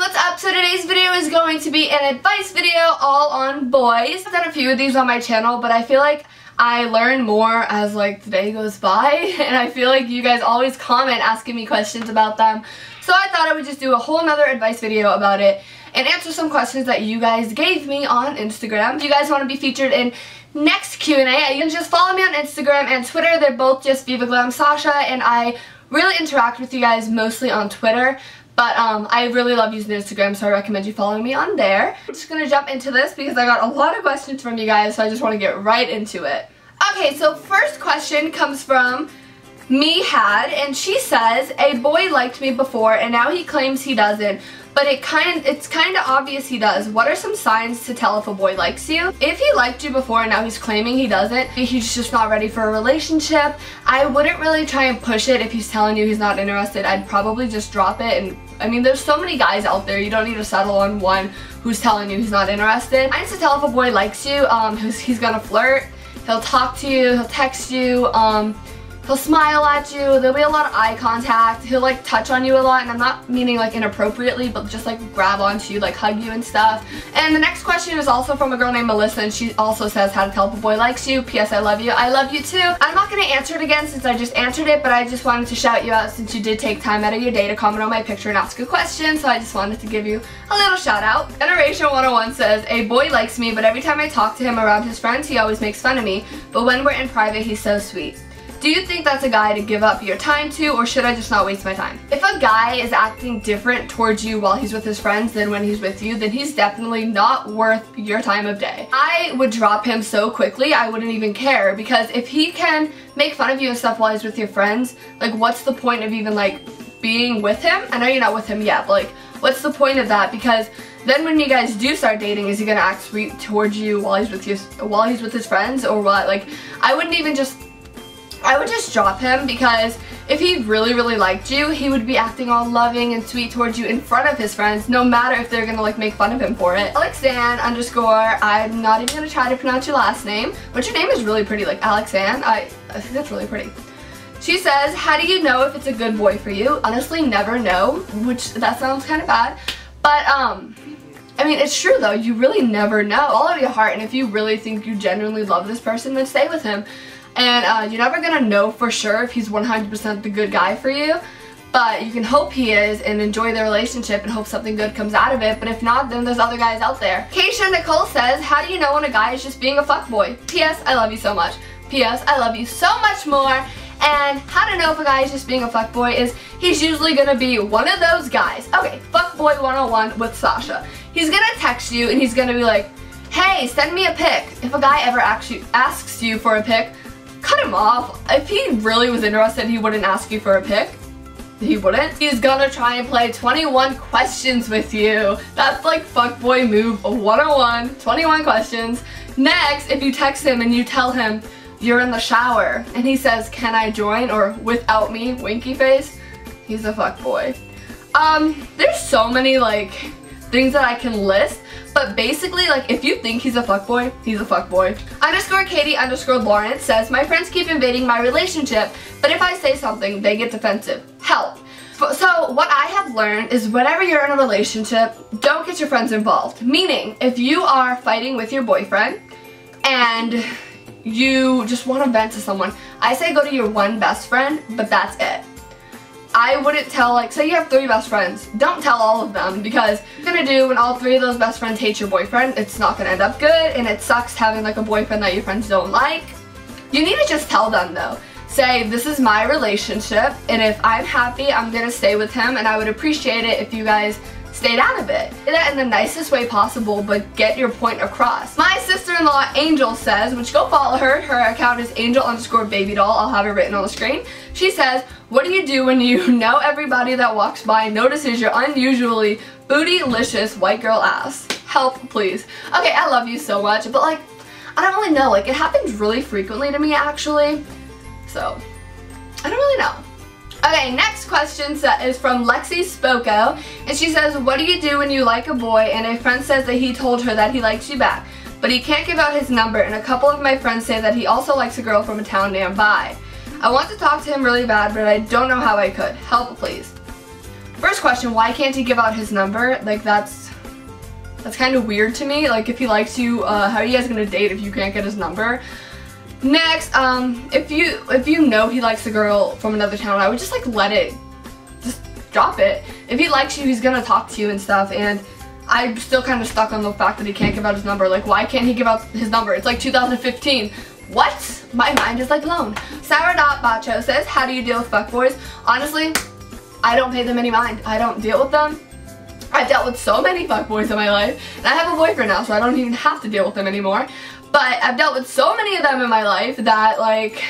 what's up? So today's video is going to be an advice video all on boys. I've done a few of these on my channel, but I feel like I learn more as like the day goes by, and I feel like you guys always comment asking me questions about them. So I thought I would just do a whole nother advice video about it and answer some questions that you guys gave me on Instagram. If you guys want to be featured in next Q&A, you can just follow me on Instagram and Twitter. They're both just Viva Glam Sasha, and I really interact with you guys mostly on Twitter. But I really love using Instagram, so I recommend you following me on there. I'm just going to jump into this because I got a lot of questions from you guys, so I just want to get right into it. Okay, so first question comes from Me-Had, and she says, a boy liked me before and now he claims he doesn't, but it's kind of obvious he does. What are some signs to tell if a boy likes you? If he liked you before and now he's claiming he doesn't, he's just not ready for a relationship, I wouldn't really try and push it. If he's telling you he's not interested, I'd probably just drop it. And I mean, there's so many guys out there, you don't need to settle on one who's telling you he's not interested. Signs to tell if a boy likes you, he's gonna flirt, he'll talk to you, he'll text you, he'll smile at you, there'll be a lot of eye contact, he'll like touch on you a lot, and I'm not meaning like inappropriately, but just like grab onto you, like hug you and stuff. And the next question is also from a girl named Melissa, and she also says how to tell if a boy likes you. P.S. I love you. I love you too. I'm not going to answer it again since I just answered it, but I just wanted to shout you out since you did take time out of your day to comment on my picture and ask a question, so I just wanted to give you a little shout out. Generation 101 says, a boy likes me, but every time I talk to him around his friends, he always makes fun of me, but when we're in private, he's so sweet. Do you think that's a guy to give up your time to, or should I just not waste my time? If a guy is acting different towards you while he's with his friends than when he's with you, then he's definitely not worth your time of day. I would drop him so quickly, I wouldn't even care, because if he can make fun of you and stuff while he's with your friends, like what's the point of even like being with him? I know you're not with him yet, but like what's the point of that? Because then when you guys do start dating, is he gonna act sweet towards you while he's with his friends, or what? Like I would just drop him, because if he really liked you, he would be acting all loving and sweet towards you in front of his friends, no matter if they're gonna like make fun of him for it. Alexan _ I'm not even gonna try to pronounce your last name, but your name is really pretty, like Alexan. I think that's really pretty. She says, how do you know if it's a good boy for you? Honestly, never know, which that sounds kind of bad, but I mean, it's true though, you really never know. Follow your heart, and if you really think you genuinely love this person, then stay with him. And you're never gonna know for sure if he's 100% the good guy for you, but you can hope he is and enjoy the relationship and hope something good comes out of it. But if not, then there's other guys out there. Keisha Nicole says, how do you know when a guy is just being a fuckboy? P.S. I love you so much. P.S. I love you so much more. And how to know if a guy is just being a fuckboy is he's usually gonna be one of those guys. Okay, fuckboy 101 with Sasha. He's gonna text you and he's gonna be like, hey, send me a pic. If a guy ever asks you for a pic, cut him off. If he really was interested, he wouldn't ask you for a pic. He wouldn't. He's gonna try and play 21 questions with you. That's like fuckboy move 101, 21 questions. Next, if you text him and you tell him you're in the shower and he says, can I join, or without me, winky face, he's a fuckboy. There's so many like things that I can list, but basically, like, if you think he's a fuckboy, he's a fuckboy. _Katie_Lawrence says, my friends keep invading my relationship, but if I say something, they get defensive. Help. So what I have learned is whenever you're in a relationship, don't get your friends involved. Meaning, if you are fighting with your boyfriend and you just want to vent to someone, I say go to your one best friend, but that's it. I wouldn't tell, like, say you have 3 best friends, don't tell all of them, because what you're gonna do when all 3 of those best friends hate your boyfriend, it's not gonna end up good, and it sucks having like a boyfriend that your friends don't like. You need to just tell them though. Say, this is my relationship, and if I'm happy, I'm gonna stay with him, and I would appreciate it if you guys stayed out of it. Do that in the nicest way possible, but get your point across. My sister-in-law Angel says, which go follow her, her account is angel_babydoll, I'll have it written on the screen. She says, what do you do when you know everybody that walks by notices your unusually bootylicious white girl ass? Help, please. Okay, I love you so much, but like, I don't really know, like it happens really frequently to me actually, so I don't really know. Okay, next question is from Lexi Spoko, and she says, what do you do when you like a boy and a friend says that he told her that he likes you back, but he can't give out his number, and a couple of my friends say that he also likes a girl from a town nearby. I want to talk to him really bad, but I don't know how I could. Help, please. First question, why can't he give out his number? Like, that's kind of weird to me. Like, if he likes you, how are you guys gonna date if you can't get his number? Next, if you know he likes a girl from another town, I would just like just drop it. If he likes you, he's gonna talk to you and stuff, and I'm still kind of stuck on the fact that he can't give out his number. Like, why can't he give out his number? It's like 2015. What? My mind is like blown. Sour.Bacho says, how do you deal with fuckboys? Honestly, I don't pay them any mind. I don't deal with them. I've dealt with so many fuckboys in my life, and I have a boyfriend now, so I don't even have to deal with them anymore. But I've dealt with so many of them in my life that, like,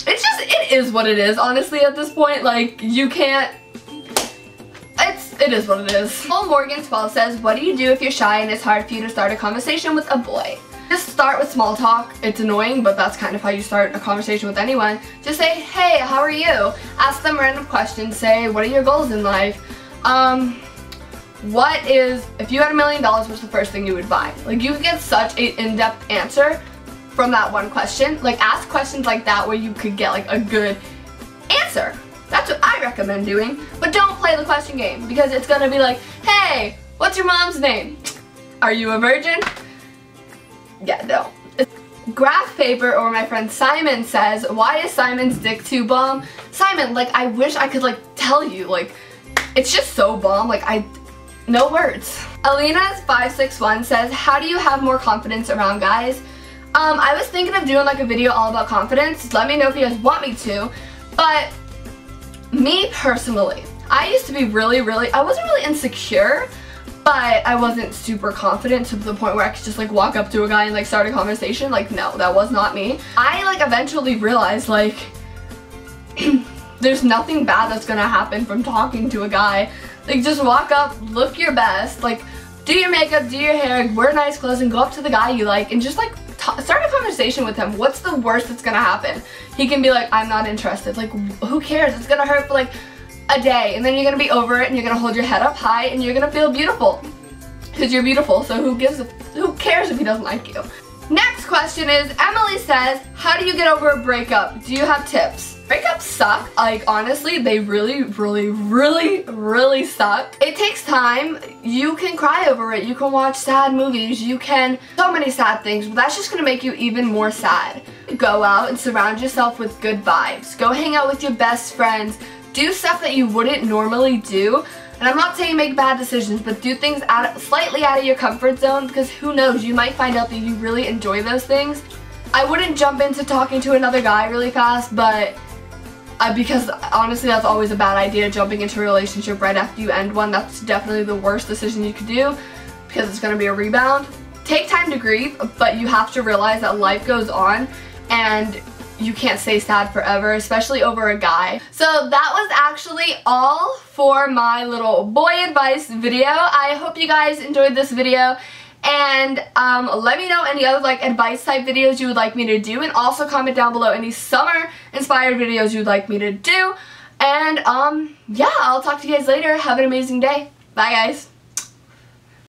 it is what it is, honestly, at this point. Like, you can't, it is what it is. Paul Morgan 12 says, what do you do if you're shy and it's hard for you to start a conversation with a boy? Just start with small talk. It's annoying, but that's kind of how you start a conversation with anyone. Just say, hey, how are you? Ask them random questions. Say, what are your goals in life? If you had $1 million, what's the first thing you would buy? Like, you could get such an in-depth answer from that one question. Like, ask questions like that where you could get like a good answer. That's what I recommend doing. But don't play the question game, because it's gonna be like, hey, what's your mom's name? Are you a virgin? Yeah, no. Graph paper, or my friend Simon says, why is Simon's dick too bomb? Simon, like, I wish I could like tell you, like, it's just so bomb, like, no words. Alina's561 says, how do you have more confidence around guys? I was thinking of doing like a video all about confidence. Let me know if you guys want me to. But me personally, I used to be I wasn't really insecure, but I wasn't super confident to the point where I could just like walk up to a guy and like start a conversation. Like, no, that was not me. I like eventually realized, like, there's nothing bad that's gonna happen from talking to a guy. Like, just walk up, look your best, like, do your makeup, do your hair, wear nice clothes, and go up to the guy you like and just like start a conversation with him. What's the worst that's gonna happen? He can be like, I'm not interested. Like, who cares? It's gonna hurt for like a day, and then you're gonna be over it, and you're gonna hold your head up high, and you're gonna feel beautiful. Because you're beautiful, so who cares if he doesn't like you? Next question is, Emily says, how do you get over a breakup? Do you have tips? Breakups suck. Like, honestly, they really suck. It takes time. You can cry over it. You can watch sad movies. You can, so many sad things, but that's just gonna make you even more sad. Go out and surround yourself with good vibes. Go hang out with your best friends. Do stuff that you wouldn't normally do. And I'm not saying make bad decisions, but do things slightly out of your comfort zone, because who knows, you might find out that you really enjoy those things. I wouldn't jump into talking to another guy really fast, but because honestly that's always a bad idea, jumping into a relationship right after you end one. That's definitely the worst decision you could do, because it's going to be a rebound. Take time to grieve, but you have to realize that life goes on and you can't stay sad forever, especially over a guy. So that was actually all for my little boy advice video. I hope you guys enjoyed this video, and let me know any other like advice type videos you would like me to do, and also comment down below any summer inspired videos you'd like me to do. And yeah, I'll talk to you guys later. Have an amazing day. Bye guys.